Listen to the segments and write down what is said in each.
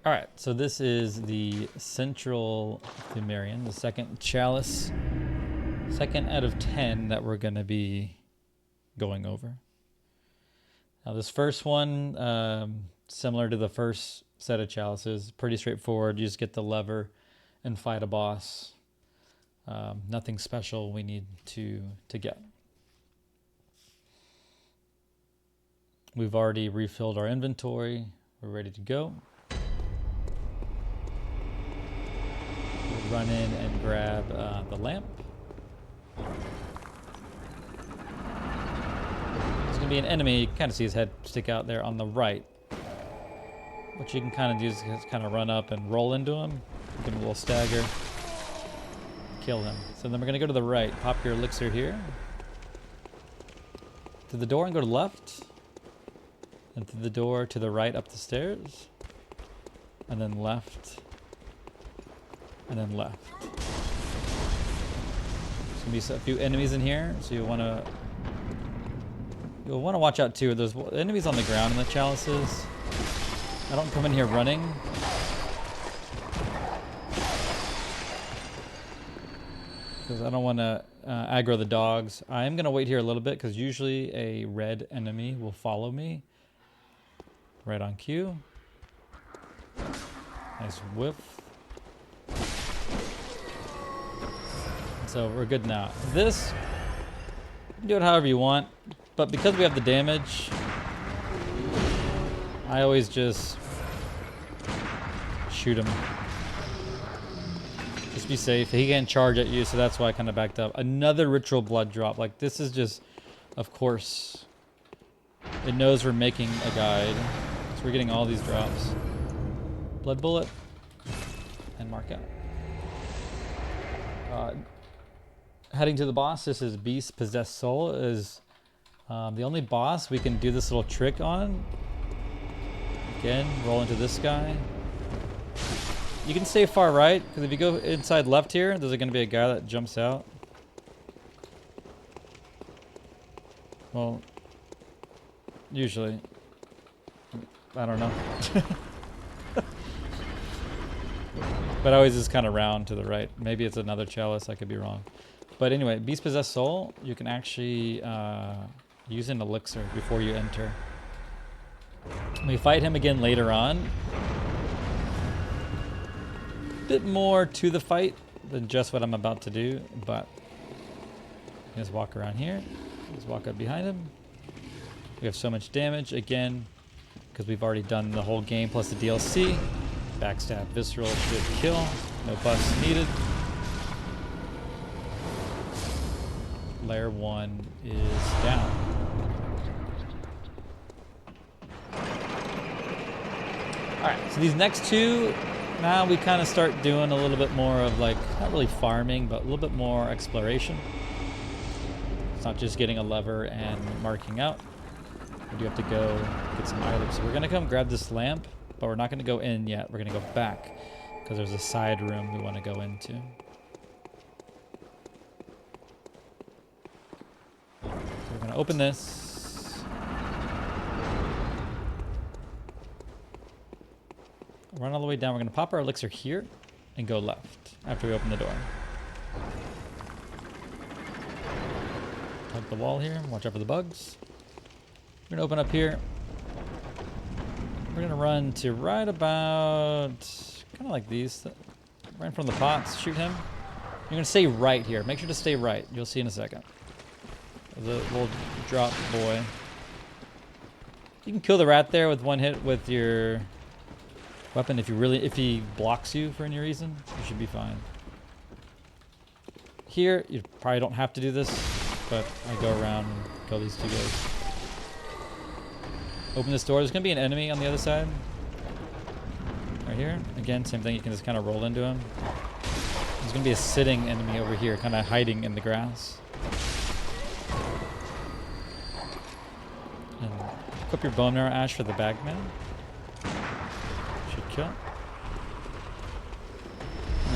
All right, so this is the Central Pthumerian, the second Chalice, second out of 10 that we're going to be going over. Now this first one, similar to the first set of Chalices, pretty straightforward. You just get the lever and fight a boss. Nothing special we need to get. We've already refilled our inventory. We're ready to go. We'll run in and grab the lamp. There's going to be an enemy. You can kind of see his head stick out there on the right. What you can kind of do is kind of run up and roll into him. Give him a little stagger. Kill him. So then we're going to go to the right. Pop your elixir here. To the door and go to the left. And through the door to the right up the stairs. And then left. And then left. There's gonna be a few enemies in here, so you'll want to watch out too. There's enemies on the ground in the chalices. I don't come in here running. Because I don't want to aggro the dogs. I am gonna wait here a little bit because usually a red enemy will follow me. Right on cue. Nice whiff. So we're good now. This, do it however you want, but because we have the damage, I always just shoot him. Just be safe. He can't charge at you, so that's why I kind of backed up. Another ritual blood drop. Like this is just, of course, it knows we're making a guide. So we're getting all these drops. Blood bullet and mark out. Heading to the boss. This is Beast Possessed Soul. Is the only boss we can do this little trick on. Again, roll into this guy. You can stay far right, because if you go inside left here, there's going to be a guy that jumps out. Well, usually. I don't know. But I always just kind of round to the right. Maybe it's another chalice. I could be wrong. But anyway, Beast Possessed Soul, you can actually use an elixir before you enter. We fight him again later on. A bit more to the fight than just what I'm about to do, but just walk around here. Just walk up behind him. We have so much damage again because we've already done the whole game plus the DLC. Backstab Visceral should kill. No buffs needed. Layer 1 is down. Alright, so these next two, now we kind of start doing a little bit more of like, not really farming, but a little bit more exploration. It's not just getting a lever and marking out. We do have to go get some items. So we're going to come grab this lamp, but we're not going to go in yet. We're going to go back because there's a side room we want to go into. So we're going to open this. Run all the way down. We're going to pop our elixir here and go left after we open the door. Hug the wall here. Watch out for the bugs. We're going to open up here. We're going to run to right about, kind of like these, right in front of the pots. Shoot him. You're going to stay right here. Make sure to stay right. You'll see in a second. The little drop boy. You can kill the rat there with one hit with your weapon. If he blocks you for any reason, you should be fine. Here, you probably don't have to do this, but I go around and kill these two guys. Open this door. There's going to be an enemy on the other side. Right here. Again, same thing. You can just kind of roll into him. There's going to be a sitting enemy over here, kind of hiding in the grass. And equip your bone marrow ash for the bagman. Should kill.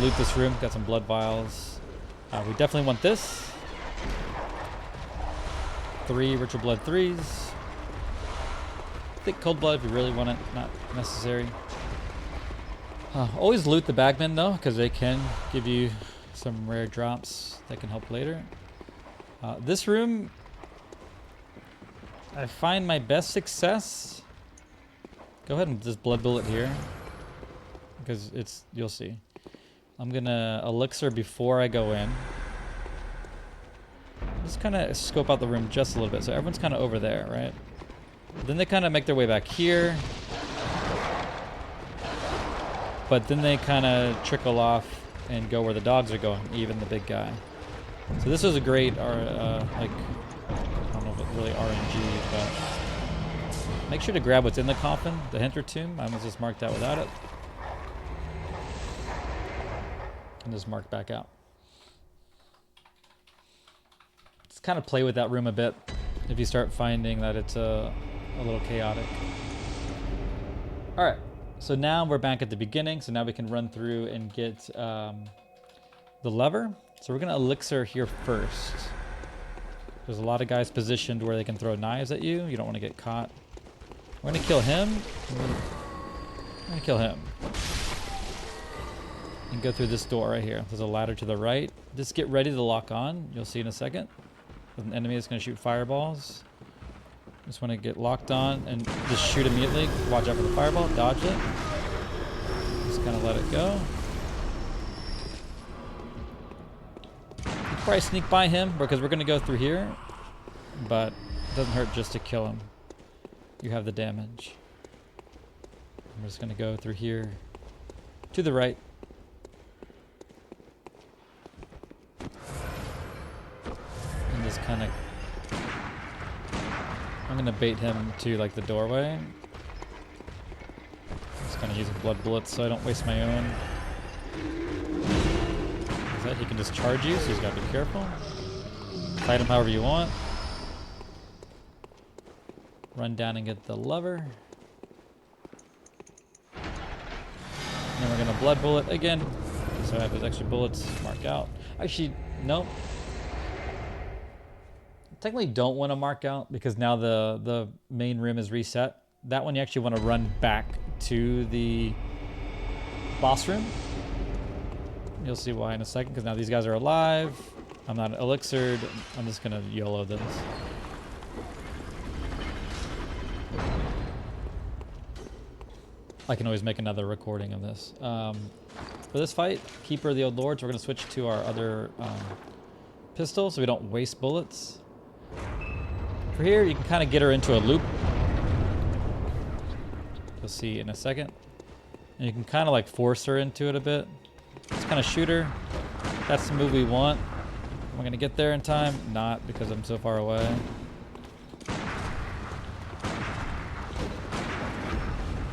Loot this room. Got some blood vials. We definitely want this. 3 ritual blood 3s. Thick cold blood if you really want it, not necessary. Always loot the bagmen though, because they can give you some rare drops that can help later. This room, I find my best success. Go ahead and just blood bullet here, because you'll see. I'm gonna elixir before I go in. Just kind of scope out the room just a little bit, so everyone's kind of over there, right? Then they kind of make their way back here. But then they kind of trickle off and go where the dogs are going, even the big guy. So this was a great, like, I don't know if it's really RNG, but make sure to grab what's in the coffin, the Hinter tomb. I almost just marked that without it. And just mark back out. Just kind of play with that room a bit if you start finding that it's a little chaotic. All right. So now we're back at the beginning, so now we can run through and get the lever. So we're gonna elixir here first. There's a lot of guys positioned where they can throw knives at you. You don't want to get caught. We're gonna kill him. I'm gonna kill him. And go through this door right here. There's a ladder to the right. Just get ready to lock on. You'll see in a second. There's an enemy that's gonna shoot fireballs. Just want to get locked on and just shoot immediately. Watch out for the fireball. Dodge it. Just kind of let it go. You can probably sneak by him because we're going to go through here. But it doesn't hurt just to kill him. You have the damage. I'm just going to go through here to the right. And just kind of... I'm gonna bait him to like the doorway. Just kind of using blood bullets so I don't waste my own. Is that he can just charge you, so he's gotta be careful. Fight him however you want. Run down and get the lever. And then we're gonna blood bullet again. So I have those extra bullets mark out. Actually, nope. Technically don't want to mark out because now the main room is reset. That one you actually want to run back to the boss room. You'll see why in a second, because now these guys are alive. I'm not elixired. I'm just gonna YOLO this. I can always make another recording of this. For this fight, Keeper of the Old Lords, we're gonna switch to our other pistol so we don't waste bullets. For here, you can kind of get her into a loop. You'll see in a second. And you can kind of like force her into it a bit. Just kind of shoot her. That's the move we want. Am I going to get there in time? Not, because I'm so far away.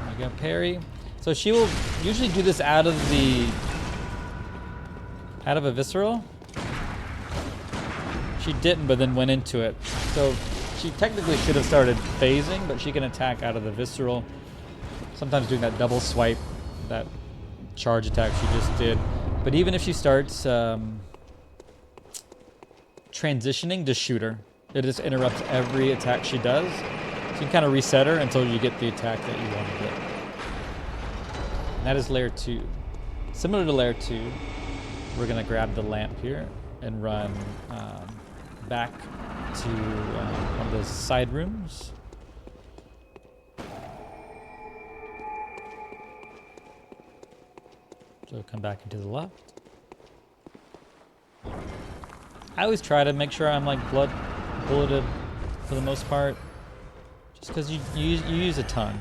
I got parry. So she will usually do this out of a visceral. She didn't, but then went into it. So she technically should have started phasing, but she can attack out of the visceral. Sometimes doing that double swipe, that charge attack she just did. But even if she starts transitioning, just shoot her. It just interrupts every attack she does. So you can kind of reset her until you get the attack that you want to get. And that is layer 2. Similar to layer 2, we're going to grab the lamp here and run back to one of those side rooms. So come back into the left. I always try to make sure I'm like blood bulleted for the most part, just because you use a ton. I'm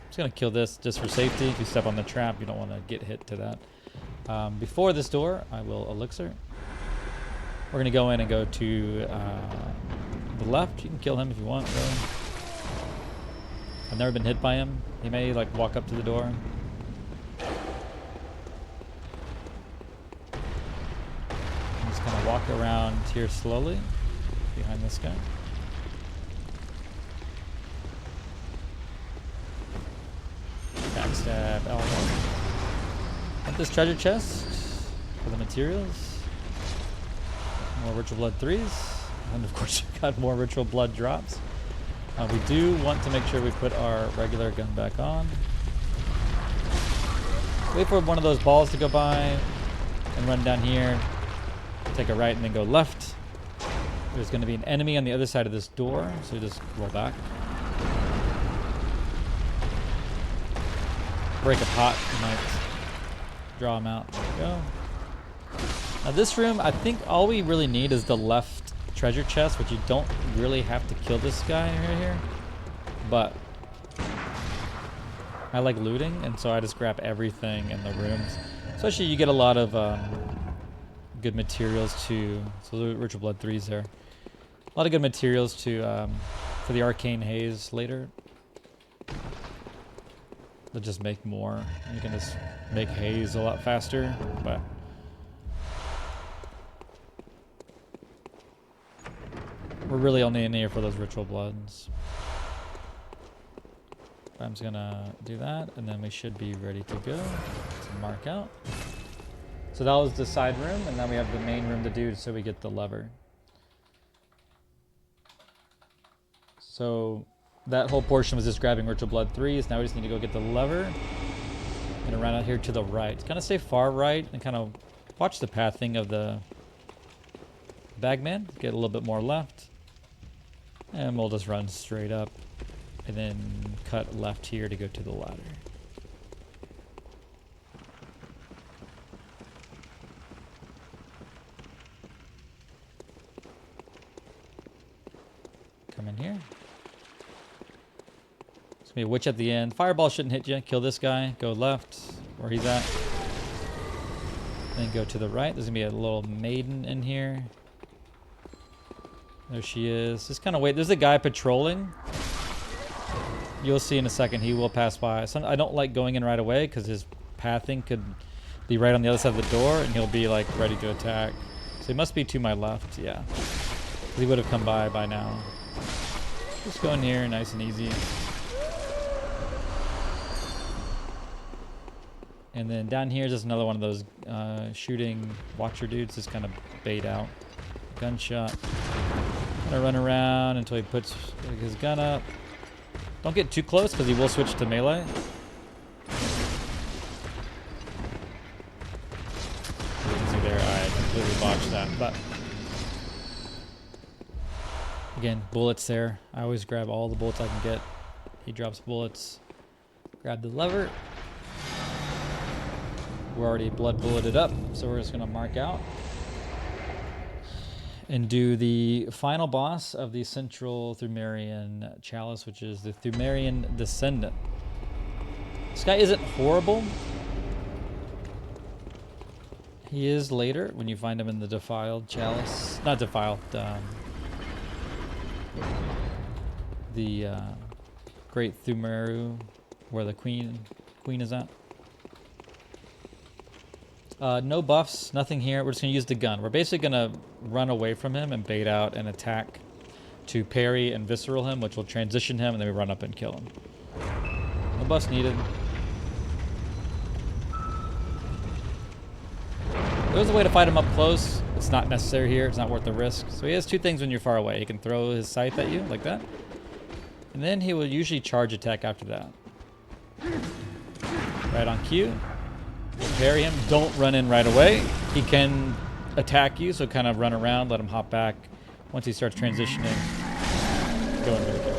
just gonna kill this just for safety. If you step on the trap, you don't want to get hit to that. Before this door, I will elixir. We're gonna go in and go to the left. You can kill him if you want, really. I've never been hit by him. He may like walk up to the door. I'm just gonna walk around here slowly behind this guy. Backstab elbow. Got this treasure chest for the materials. More Ritual Blood 3s. And of course, we got more Ritual Blood drops. We do want to make sure we put our regular gun back on. Wait for one of those balls to go by and run down here. Take a right and then go left. There's going to be an enemy on the other side of this door, so just roll back. Break a pot, you might draw him out. There we go. Now this room, I think all we really need is the left treasure chest, which you don't really have to kill this guy right here. But I like looting, and so I just grab everything in the rooms. Especially you get a lot of good materials to, so the Ritual Blood 3's there. A lot of good materials to for the Arcane Haze later. They'll just make more. You can just make haze a lot faster, but we're really only in here for those Ritual Bloods. I'm just gonna do that, and then we should be ready to go. To mark out. So that was the side room, and now we have the main room to do, so we get the lever. So that whole portion was just grabbing Ritual Blood 3s. Now we just need to go get the lever. Gonna run out here to the right. Kind of stay far right and kind of watch the pathing of the bagman. Get a little bit more left. And we'll just run straight up and then cut left here to go to the ladder. Come in here. There's gonna be a witch at the end. Fireball shouldn't hit you. Kill this guy. Go left where he's at. Then go to the right. There's gonna be a little maiden in here. There she is. Just kind of wait. There's a guy patrolling. You'll see in a second. He will pass by. I don't like going in right away because his pathing could be right on the other side of the door, and he'll be like ready to attack. So he must be to my left. Yeah, he would have come by now. Just go in here, nice and easy. And then down here is just another one of those shooting watcher dudes. Just kind of bait out. Gunshot. Gonna run around until he puts his gun up. Don't get too close because he will switch to melee. You can see there, I completely botched that. But again, bullets there. I always grab all the bullets I can get. He drops bullets. Grab the lever. We're already blood bulleted up, so we're just gonna mark out and do the final boss of the Central Pthumerian Chalice, which is the Pthumerian Descendant. This guy isn't horrible. He is later when you find him in the Defiled Chalice. Not Defiled, the Great Thumeru, where the queen is at. No buffs, nothing here. We're just going to use the gun. We're basically going to run away from him and bait out an attack to parry and visceral him, which will transition him, and then we run up and kill him. No buffs needed. There's a way to fight him up close. It's not necessary here. It's not worth the risk. So he has two things when you're far away. He can throw his scythe at you like that, and then he will usually charge attack after that. Right on cue. Parry him. Don't run in right away. He can attack you, so kind of run around, let him hop back. Once he starts transitioning, go into the kill.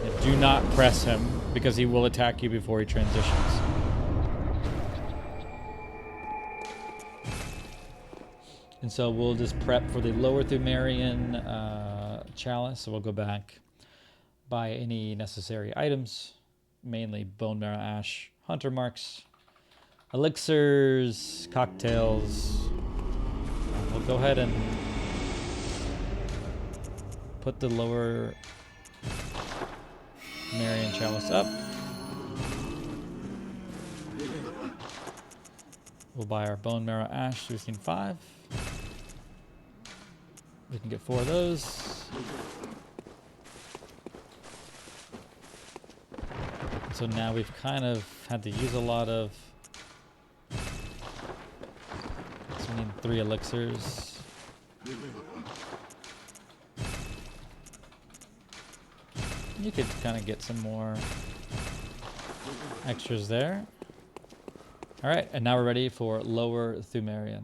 And do not press him because he will attack you before he transitions. And so we'll just prep for the lower Pthumerian Chalice. So we'll go back, buy any necessary items, mainly bone marrow ash, hunter marks, elixirs, cocktails. We'll go ahead and put the lower Pthumerian Chalice up. We'll buy our bone marrow ash, 5. We can get 4 of those. So now we've kind of had to use a lot of. So we need 3 elixirs. You could kind of get some more extras there. All right, and now we're ready for Lower Pthumerian.